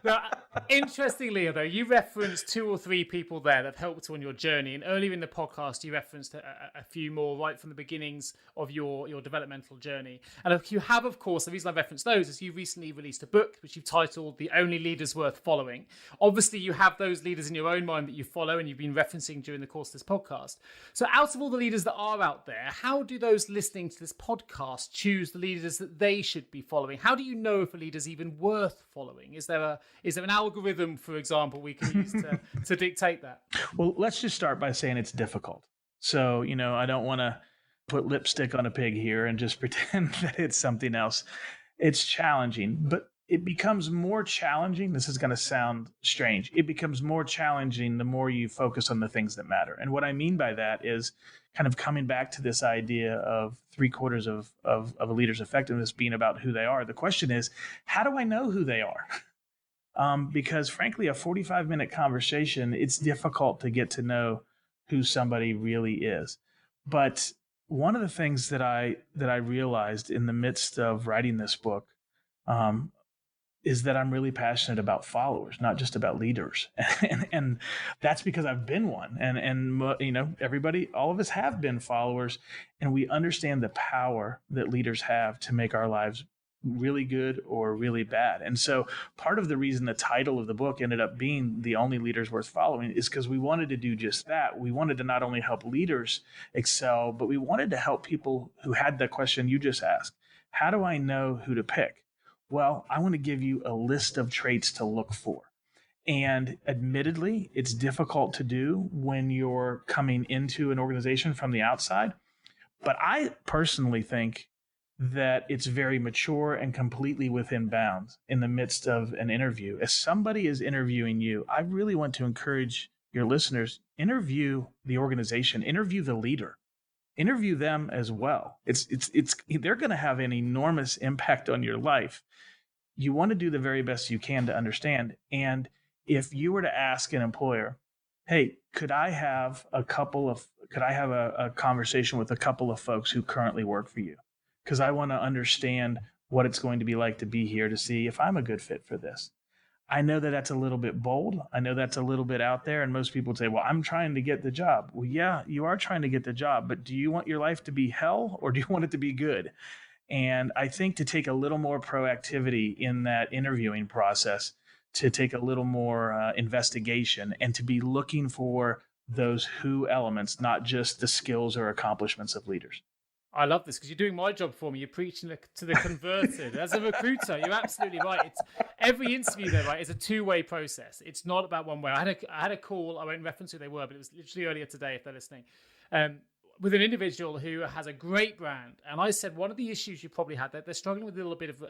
Now, interestingly, though, you referenced 2 or 3 people there that have helped you on your journey. And earlier in the podcast, you referenced a few more right from the beginnings of your developmental journey. And you have, of course, the reason I referenced those is you recently released a book, which you've titled The Only Leaders Worth Following. Obviously, you have those leaders in your own mind that you follow and you've been referencing during the course of this podcast. So out of all the leaders that are out there, how do those listening to this podcast choose the leaders that they should be following? How do you know if a leader's even worth following? Is there an algorithm, for example, we can use to dictate that? Well, let's just start by saying it's difficult. So, I don't want to put lipstick on a pig here and just pretend that it's something else. It's challenging, but it becomes more challenging. This is going to sound strange. It becomes more challenging the more you focus on the things that matter. And what I mean by that is kind of coming back to this idea of 3/4 of a leader's effectiveness being about who they are. The question is, how do I know who they are? Because frankly, a 45-minute conversation, it's difficult to get to know who somebody really is. But one of the things that I realized in the midst of writing this book is that I'm really passionate about followers, not just about leaders. And that's because I've been one. And everybody, all of us have been followers, and we understand the power that leaders have to make our lives really good or really bad. And so part of the reason the title of the book ended up being The Only Leaders Worth Following is because we wanted to do just that. We wanted to not only help leaders excel, but we wanted to help people who had the question you just asked. How do I know who to pick? Well, I want to give you a list of traits to look for. And admittedly, it's difficult to do when you're coming into an organization from the outside. But I personally think that it's very mature and completely within bounds in the midst of an interview. As somebody is interviewing you, I really want to encourage your listeners, interview the organization, interview the leader, interview them as well. They're going to have an enormous impact on your life. You want to do the very best you can to understand. And if you were to ask an employer, hey, could I have a conversation with a couple of folks who currently work for you? Because I want to understand what it's going to be like to be here to see if I'm a good fit for this. I know that that's a little bit bold. I know that's a little bit out there. And most people would say, well, I'm trying to get the job. Well, yeah, you are trying to get the job, but do you want your life to be hell or do you want it to be good? And I think to take a little more proactivity in that interviewing process, to take a little more investigation and to be looking for those who elements, not just the skills or accomplishments of leaders. I love this because you're doing my job for me. You're preaching to the converted. As a recruiter, you're absolutely right. Every interview, though, right, is a two-way process. It's not about one way. I had a call. I won't reference who they were, but it was literally earlier today, if they're listening, with an individual who has a great brand. And I said, one of the issues you probably had, that they're struggling with a little bit of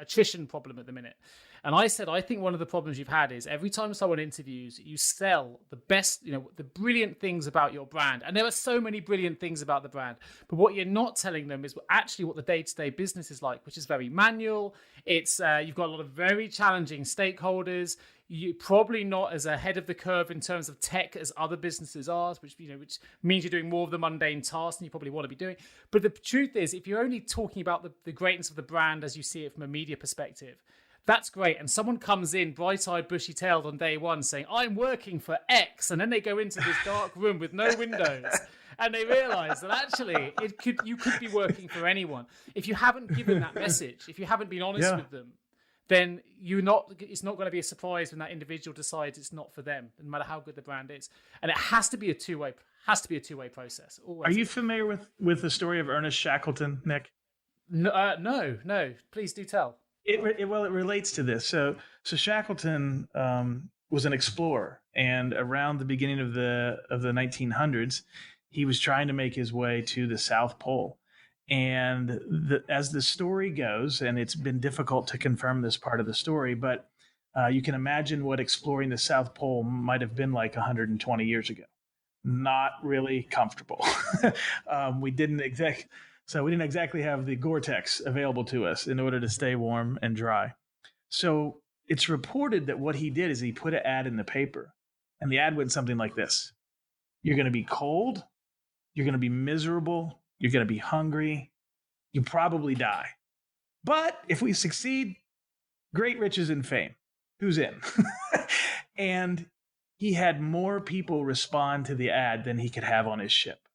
attrition problem at the minute. And I said, I think one of the problems you've had is every time someone interviews, you sell the best, the brilliant things about your brand. And there are so many brilliant things about the brand. But what you're not telling them is actually what the day-to-day business is like, which is very manual. It's you've got a lot of very challenging stakeholders. You're probably not as ahead of the curve in terms of tech as other businesses are, which means you're doing more of the mundane tasks than you probably want to be doing. But the truth is, if you're only talking about the greatness of the brand as you see it from a media perspective, that's great. And someone comes in bright-eyed, bushy-tailed on day one saying, I'm working for X. And then they go into this dark room with no windows. And they realize that actually you could be working for anyone. If you haven't given that message, if you haven't been honest with them, then it's not going to be a surprise when that individual decides it's not for them, no matter how good the brand is. And it has to be a two-way process. Always. Are you familiar with the story of Ernest Shackleton, Nick? No. Please do tell. It relates to this. So Shackleton was an explorer, and around the beginning of the 1900s, he was trying to make his way to the South Pole. And as the story goes, and it's been difficult to confirm this part of the story, but you can imagine what exploring the South Pole might have been like 120 years ago. Not really comfortable. We didn't exactly have the Gore-Tex available to us in order to stay warm and dry. So it's reported that what he did is he put an ad in the paper, and the ad went something like this: you're going to be cold, you're going to be miserable, you're going to be hungry, you probably die. But if we succeed, great riches and fame. Who's in? And he had more people respond to the ad than he could have on his ship.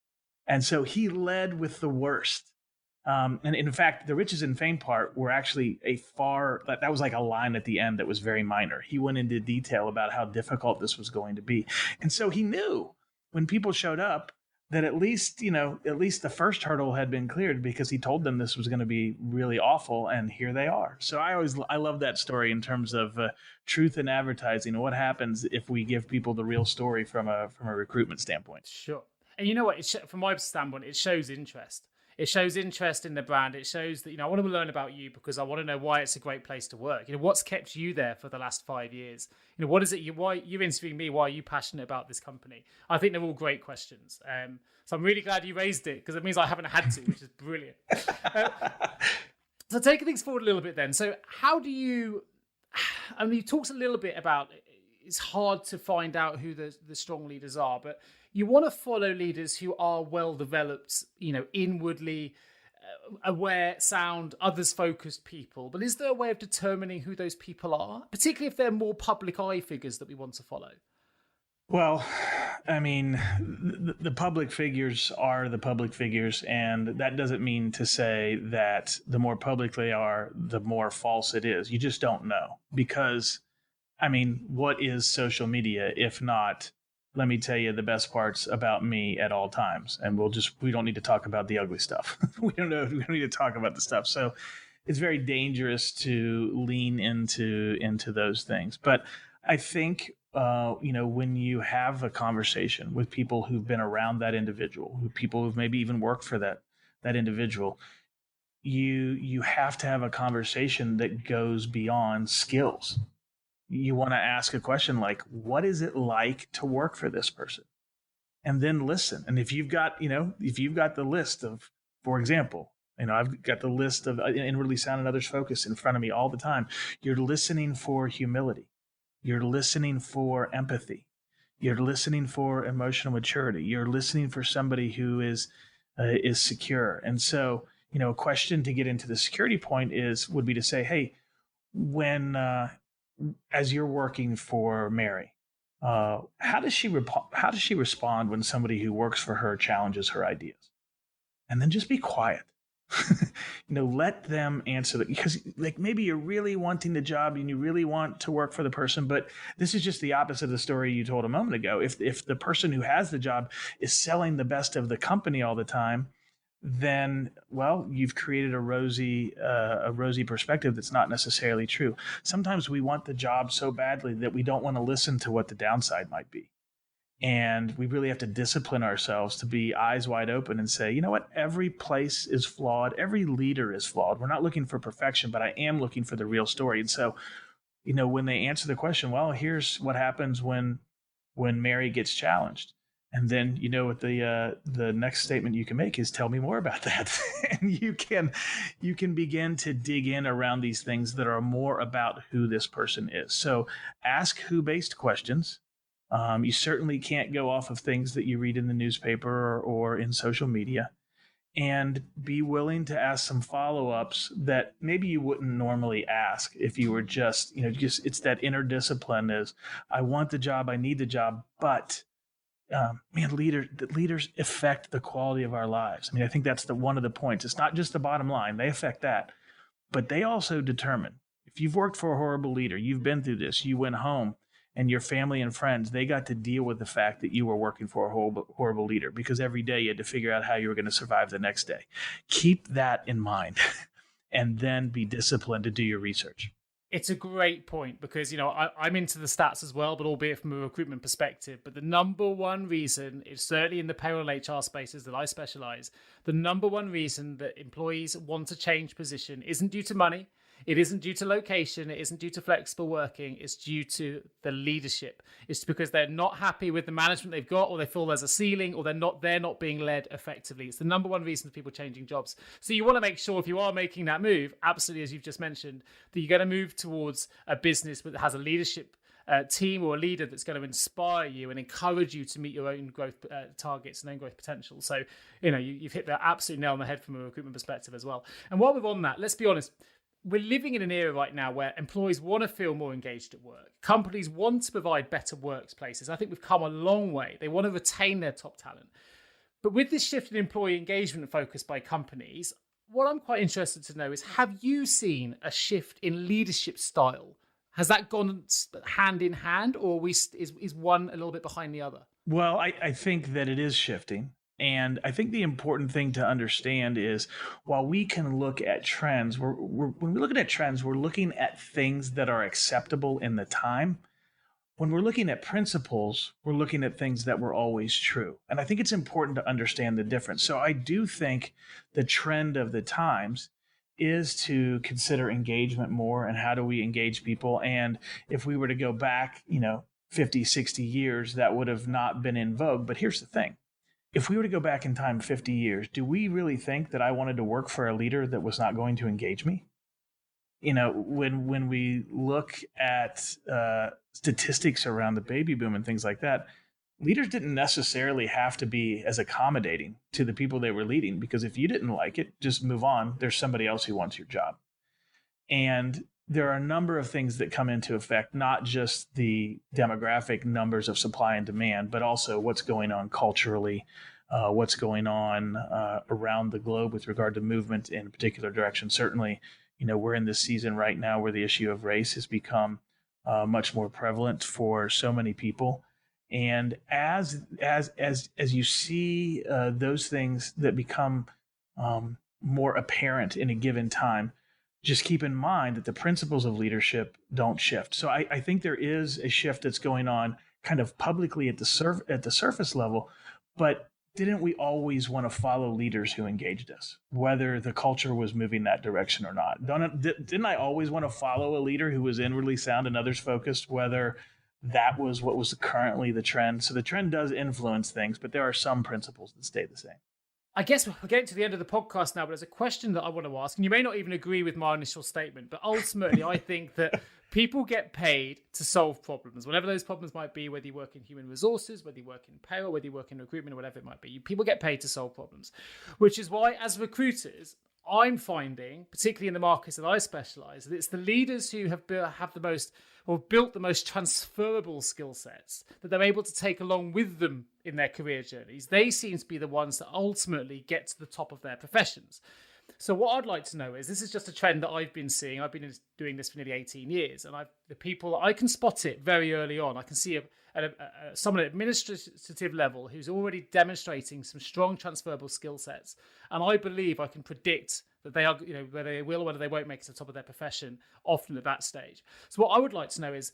And so he led with the worst. And in fact, the riches and fame part were actually that was like a line at the end that was very minor. He went into detail about how difficult this was going to be. And so he knew when people showed up that at least the first hurdle had been cleared because he told them this was going to be really awful, and here they are. So I love that story in terms of truth in advertising. What happens if we give people the real story from a recruitment standpoint? Sure. And you know what? From my standpoint, it shows interest. It shows interest in the brand. It shows that, I want to learn about you because I want to know why it's a great place to work. What's kept you there for the last 5 years? What is it? Why you're interviewing me? Why are you passionate about this company? I think they're all great questions. So I'm really glad you raised it because it means I haven't had to, which is brilliant. So taking things forward a little bit then. So how do you, you talked a little bit about it's hard to find out who the strong leaders are, but you want to follow leaders who are well developed, inwardly aware, sound, others focused people. But is there a way of determining who those people are, particularly if they're more public eye figures that we want to follow? Well, the public figures are the public figures, and that doesn't mean to say that the more public they are, the more false it is. You just don't know because, what is social media if not, let me tell you the best parts about me at all times. And we don't need to talk about the ugly stuff. We don't need to talk about the stuff. So it's very dangerous to lean into those things. But I think, when you have a conversation with people who've been around that individual, people who've maybe even worked for that individual, you have to have a conversation that goes beyond skills. You want to ask a question like, what is it like to work for this person? And then listen. And if you've got the list of, for example, I've got the list of inwardly sound and others focus in front of me all the time. You're listening for humility. You're listening for empathy. You're listening for emotional maturity. You're listening for somebody who is secure. And so, a question to get into the security point would be to say, hey, when as you're working for Mary, how does she respond when somebody who works for her challenges her ideas? And then just be quiet. Let them answer that, because maybe you're really wanting the job and you really want to work for the person, but this is just the opposite of the story you told a moment ago. If the person who has the job is selling the best of the company all the time, then, well, you've created a rosy perspective that's not necessarily true. Sometimes we want the job so badly that we don't want to listen to what the downside might be. And we really have to discipline ourselves to be eyes wide open and say, you know what, every place is flawed. Every leader is flawed. We're not looking for perfection, but I am looking for the real story. And so, when they answer the question, well, here's what happens when Mary gets challenged. And then, what the next statement you can make is, tell me more about that. And you can begin to dig in around these things that are more about who this person is. So ask who-based questions. You certainly can't go off of things that you read in the newspaper or in social media, and be willing to ask some follow-ups that maybe you wouldn't normally ask if you were just it's that inner discipline is, I want the job, I need the job, but leaders affect the quality of our lives. I think that's one of the points. It's not just the bottom line. They affect that, but they also determine. If you've worked for a horrible leader, you've been through this, you went home, and your family and friends, they got to deal with the fact that you were working for a horrible leader, because every day you had to figure out how you were going to survive the next day. Keep that in mind and then be disciplined to do your research. It's a great point because, I'm into the stats as well, but albeit from a recruitment perspective. But the number one reason, it's certainly in the payroll HR spaces that I specialize, the number one reason that employees want to change position isn't due to money. It isn't due to location. It isn't due to flexible working. It's due to the leadership. It's because they're not happy with the management they've got, or they feel there's a ceiling, or they're not being led effectively. It's the number one reason for people changing jobs. So you want to make sure, if you are making that move, absolutely, as you've just mentioned, that you're going to move towards a business that has a leadership team or a leader that's going to inspire you and encourage you to meet your own growth targets and own growth potential. So, you've hit that absolute nail on the head from a recruitment perspective as well. And while we're on that, let's be honest. We're living in an era right now where employees want to feel more engaged at work. Companies want to provide better workplaces. I think we've come a long way. They want to retain their top talent. But with this shift in employee engagement focus by companies, what I'm quite interested to know is, have you seen a shift in leadership style? Has that gone hand in hand, or is one a little bit behind the other? Well, I think that it is shifting. And I think the important thing to understand is while we can look at trends, when we're looking at trends, we're looking at things that are acceptable in the time. When we're looking at principles, we're looking at things that were always true. And I think it's important to understand the difference. So I do think the trend of the times is to consider engagement more and how do we engage people. And if we were to go back, 50, 60 years, that would have not been in vogue. But here's the thing. If we were to go back in time 50 years, do we really think that I wanted to work for a leader that was not going to engage me? When we look at statistics around the baby boom and things like that, leaders didn't necessarily have to be as accommodating to the people they were leading, because if you didn't like it, just move on. There's somebody else who wants your job. And there are a number of things that come into effect, not just the demographic numbers of supply and demand, but also what's going on culturally, what's going on around the globe with regard to movement in a particular direction. Certainly, we're in this season right now where the issue of race has become much more prevalent for so many people. And as you see those things that become more apparent in a given time, just keep in mind that the principles of leadership don't shift. So I think there is a shift that's going on kind of publicly at the surface level, but didn't we always want to follow leaders who engaged us, whether the culture was moving that direction or not? Didn't I always want to follow a leader who was inwardly sound and others focused, whether that was what was currently the trend? So the trend does influence things, but there are some principles that stay the same. I guess we're getting to the end of the podcast now, but there's a question that I want to ask, and you may not even agree with my initial statement, but ultimately I think that people get paid to solve problems, whatever those problems might be, whether you work in human resources, whether you work in payroll, whether you work in recruitment, or whatever it might be. People get paid to solve problems, which is why as recruiters, I'm finding, particularly in the markets that I specialize, that it's the leaders who have the most or built the most transferable skill sets that they're able to take along with them in their career journeys. They seem to be the ones that ultimately get to the top of their professions. So what I'd like to know is, this is just a trend that I've been seeing. I've been doing this for nearly 18 years, and the people, I can spot it very early on. I can see someone at administrative level who's already demonstrating some strong transferable skill sets, and I believe I can predict that they are, whether they will or whether they won't make it to the top of their profession, often at that stage. So what I would like to know is,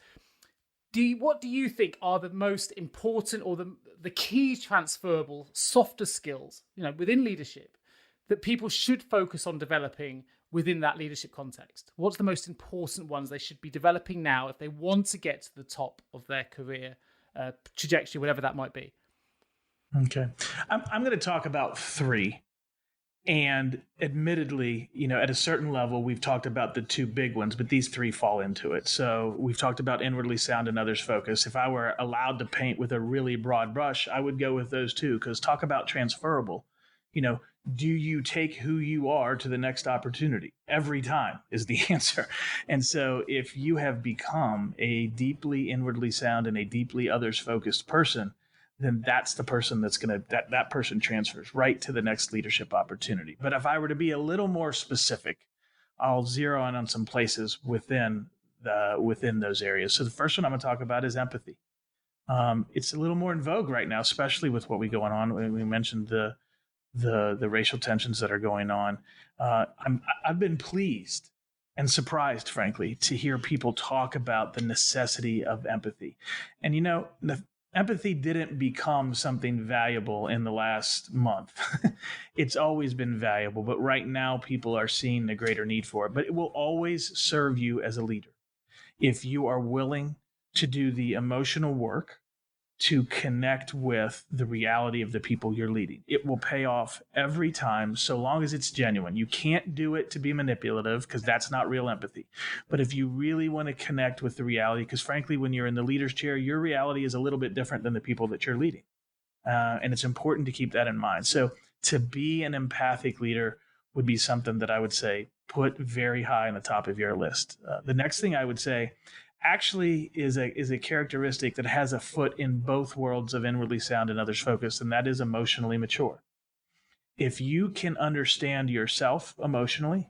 what do you think are the most important or the key transferable softer skills, within leadership that people should focus on developing within that leadership context? What's the most important ones they should be developing now if they want to get to the top of their career trajectory, whatever that might be? Okay. I'm going to talk about three. And admittedly, at a certain level, we've talked about the two big ones, but these three fall into it. So we've talked about inwardly sound and others focused. If I were allowed to paint with a really broad brush, I would go with those two, because talk about transferable. Do you take who you are to the next opportunity? Every time is the answer. And so if you have become a deeply inwardly sound and a deeply others focused person, then that's the person that person transfers right to the next leadership opportunity. But if I were to be a little more specific, I'll zero in on some places within those areas. So the first one I'm going to talk about is empathy. It's a little more in vogue right now, especially with what we going on. We mentioned the racial tensions that are going on. I've been pleased and surprised, frankly, to hear people talk about the necessity of empathy. And empathy didn't become something valuable in the last month. It's always been valuable, but right now people are seeing the greater need for it. But it will always serve you as a leader if you are willing to do the emotional work to connect with the reality of the people you're leading. It will pay off every time, so long as it's genuine. You can't do it to be manipulative, because that's not real empathy. But if you really want to connect with the reality, because frankly, when you're in the leader's chair, your reality is a little bit different than the people that you're leading. And it's important to keep that in mind. So to be an empathic leader would be something that I would say put very high on the top of your list. The next thing I would say actually is a characteristic that has a foot in both worlds of inwardly sound and others focused, and that is emotionally mature. If you can understand yourself emotionally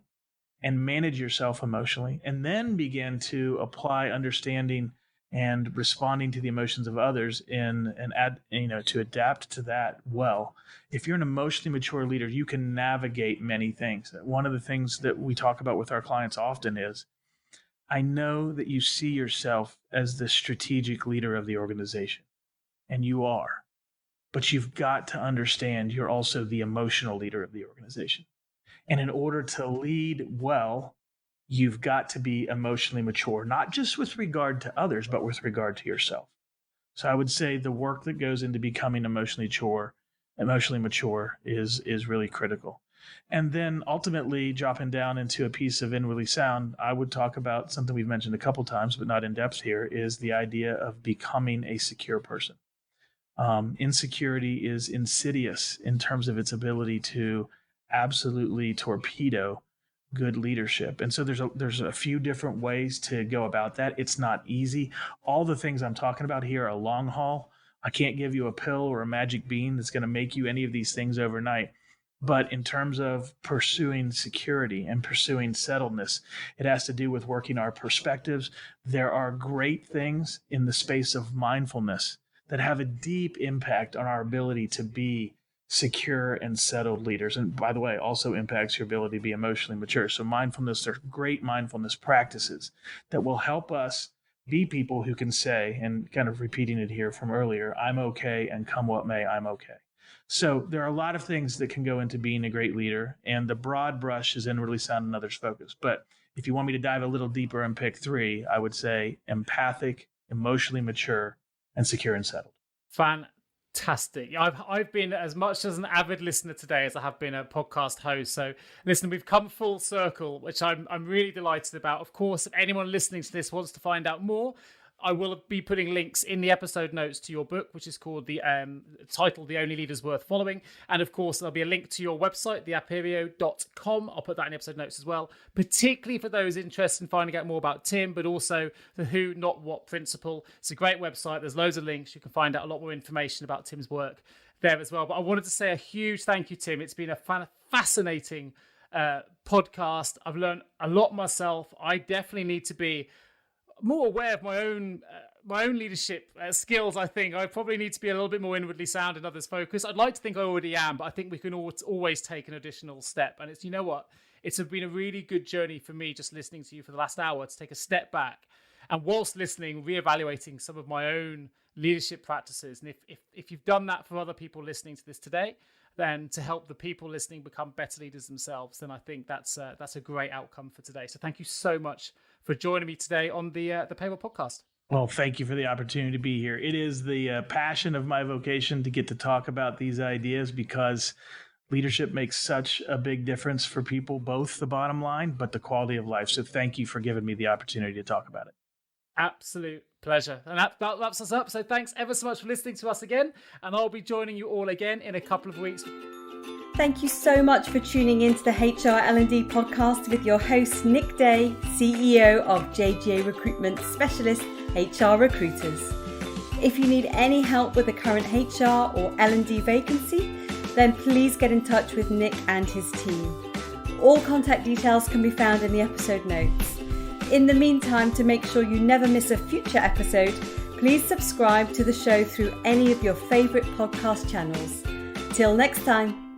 and manage yourself emotionally, and then begin to apply understanding and responding to the emotions of others to adapt to that well. If you're an emotionally mature leader, you can navigate many things. One of the things that we talk about with our clients often is, I know that you see yourself as the strategic leader of the organization, and you are, but you've got to understand you're also the emotional leader of the organization. And in order to lead well, you've got to be emotionally mature, not just with regard to others, but with regard to yourself. So I would say the work that goes into becoming emotionally mature is really critical. And then ultimately dropping down into a piece of inwardly sound, I would talk about something we've mentioned a couple times, but not in depth here, is the idea of becoming a secure person. Insecurity is insidious in terms of its ability to absolutely torpedo good leadership. And so there's a few different ways to go about that. It's not easy. All the things I'm talking about here are long haul. I can't give you a pill or a magic bean that's going to make you any of these things overnight. But in terms of pursuing security and pursuing settledness, it has to do with working our perspectives. There are great things in the space of mindfulness that have a deep impact on our ability to be secure and settled leaders. And by the way, also impacts your ability to be emotionally mature. So mindfulness, there's great mindfulness practices that will help us be people who can say, and kind of repeating it here from earlier, I'm okay, and come what may, I'm okay. So there are a lot of things that can go into being a great leader, and the broad brush is inwardly sound and others focused. But if you want me to dive a little deeper and pick three, I would say empathic, emotionally mature, and secure and settled. Fantastic. I've been as much as an avid listener today as I have been a podcast host. So listen, we've come full circle, which I'm really delighted about. Of course, if anyone listening to this wants to find out more, I will be putting links in the episode notes to your book, which is called titled The Only Leaders Worth Following. And of course, there'll be a link to your website, theaperio.com. I'll put that in the episode notes as well, particularly for those interested in finding out more about Tim, but also the who, not what principle. It's a great website. There's loads of links. You can find out a lot more information about Tim's work there as well. But I wanted to say a huge thank you, Tim. It's been a fascinating podcast. I've learned a lot myself. I definitely need to be more aware of my own leadership skills. I think I probably need to be a little bit more inwardly sound and others focused. I'd like to think I already am, but I think we can always take an additional step. And it's, you know what? It's been a really good journey for me just listening to you for the last hour to take a step back. And whilst listening, reevaluating some of my own leadership practices. And if you've done that for other people listening to this today, then to help the people listening become better leaders themselves, then I think that's a great outcome for today. So thank you so much for joining me today on the Payroll Podcast. Well, thank you for the opportunity to be here. It is the passion of my vocation to get to talk about these ideas, because leadership makes such a big difference for people, both the bottom line, but the quality of life. So thank you for giving me the opportunity to talk about it. Absolute pleasure. And that wraps us up. So thanks ever so much for listening to us again. And I'll be joining you all again in a couple of weeks. Thank you so much for tuning into the HR L&D podcast with your host, Nick Day, CEO of JGA Recruitment Specialist HR Recruiters. If you need any help with a current HR or L&D vacancy, then please get in touch with Nick and his team. All contact details can be found in the episode notes. In the meantime, to make sure you never miss a future episode, please subscribe to the show through any of your favourite podcast channels. Till next time.